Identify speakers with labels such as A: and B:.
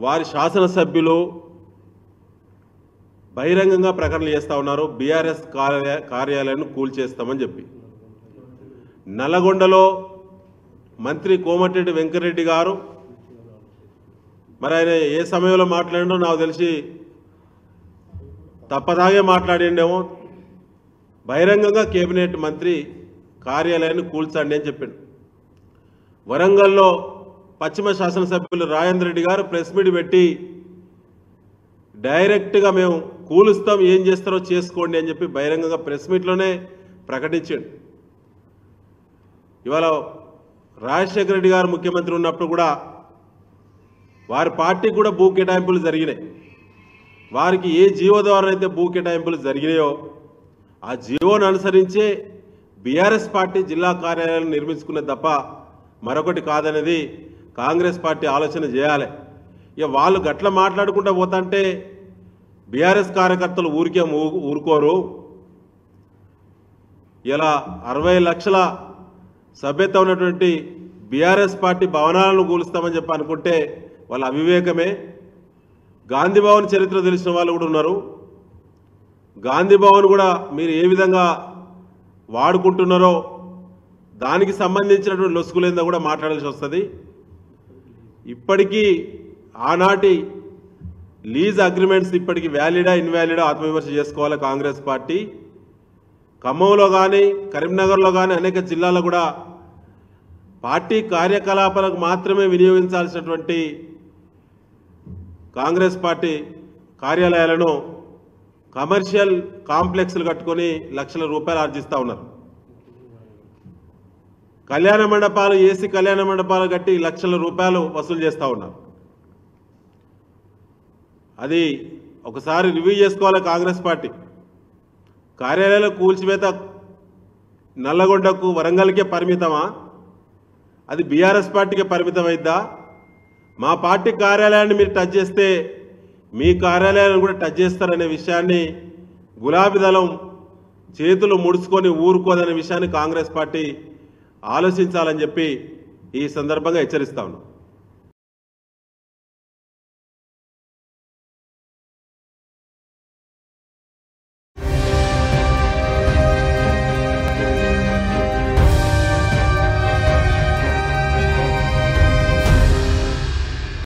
A: వారి శాసనసభ్యులు బహిరంగంగా ప్రకటనలు చేస్తూ ఉన్నారు. బీఆర్ఎస్ కార్యాలయాన్ని కూల్చేస్తామని చెప్పి నల్లగొండలో మంత్రి కోమటిరెడ్డి వెంకటరెడ్డి గారు మరి ఆయన ఏ సమయంలో మాట్లాడినో నాకు తెలిసి తప్పదాగే మాట్లాడిండేమో. బహిరంగంగా కేబినెట్ మంత్రి కార్యాలయాన్ని కూల్చండి అని చెప్పాడు. వరంగల్లో పశ్చిమ శాసనసభ్యులు రాజేంద్ర రెడ్డి గారు ప్రెస్ మీట్ పెట్టి డైరెక్ట్గా మేము కూలుస్తాం, ఏం చేస్తారో చేసుకోండి అని చెప్పి బహిరంగంగా ప్రెస్ మీట్లోనే ప్రకటించాడు. ఇవాళ రాజశేఖర రెడ్డి గారు ముఖ్యమంత్రి ఉన్నప్పుడు కూడా వారి పార్టీకి కూడా భూ కేటాయింపులు జరిగినాయి. వారికి ఏ జీవో ద్వారా అయితే భూ కేటాయింపులు జరిగినాయో ఆ జీవోను అనుసరించే బీఆర్ఎస్ పార్టీ జిల్లా కార్యాలయాలను నిర్మించుకునే తప్ప మరొకటి కాదనేది కాంగ్రెస్ పార్టీ ఆలోచన చేయాలి. ఇక వాళ్ళు గట్ల మాట్లాడుకుంటూ పోతుంటే బీఆర్ఎస్ కార్యకర్తలు ఊరుకోరు. ఇలా 60 లక్షల సభ్యత ఉన్నటువంటి బీఆర్ఎస్ పార్టీ భవనాలను కూలుస్తామని చెప్పి అనుకుంటే వాళ్ళ అవివేకమే. గాంధీ భవన్ చరిత్ర తెలిసిన వాళ్ళు కూడా ఉన్నారు. గాంధీ భవన్ కూడా మీరు ఏ విధంగా వాడుకుంటున్నారో దానికి సంబంధించినటువంటి లొసుగులేందో కూడా మాట్లాడాల్సి వస్తుంది. ఇప్పటికీ ఆనాటి లీజ్ అగ్రిమెంట్స్ ఇప్పటికీ వ్యాలిడా ఇన్వాలిడా ఆత్మవిమర్శ చేసుకోవాలి కాంగ్రెస్ పార్టీ. ఖమ్మంలో కానీ కరీంనగర్లో కానీ అనేక జిల్లాల్లో కూడా పార్టీ కార్యకలాపాలకు మాత్రమే వినియోగించాల్సినటువంటి కాంగ్రెస్ పార్టీ కార్యాలయాలను కమర్షియల్ కాంప్లెక్స్లు కట్టుకొని లక్షల రూపాయలు ఆర్జిస్తూ ఉన్నారు. కళ్యాణ మండపాలు, ఏసీ కళ్యాణ మండపాలు కట్టి లక్షల రూపాయలు వసూలు చేస్తూ ఉన్నారు. అది ఒకసారి రివ్యూ చేసుకోవాలి కాంగ్రెస్ పార్టీ. కార్యాలయాల కూల్చివేత నల్లగొండకు వరంగల్కే పరిమితమా? అది బీఆర్ఎస్ పార్టీకే పరిమితం అయిద్దా? మా పార్టీ కార్యాలయాన్ని మీరు టచ్ చేస్తే మీ కార్యాలయాలను కూడా టచ్ చేస్తారనే విషయాన్ని గులాబీ దళం చేతులు ముడుచుకొని ఊరుకోదనే విషయాన్ని కాంగ్రెస్ పార్టీ ఆలోచించాలని చెప్పి ఈ సందర్భంగా హెచ్చరిస్తా ఉన్నాం.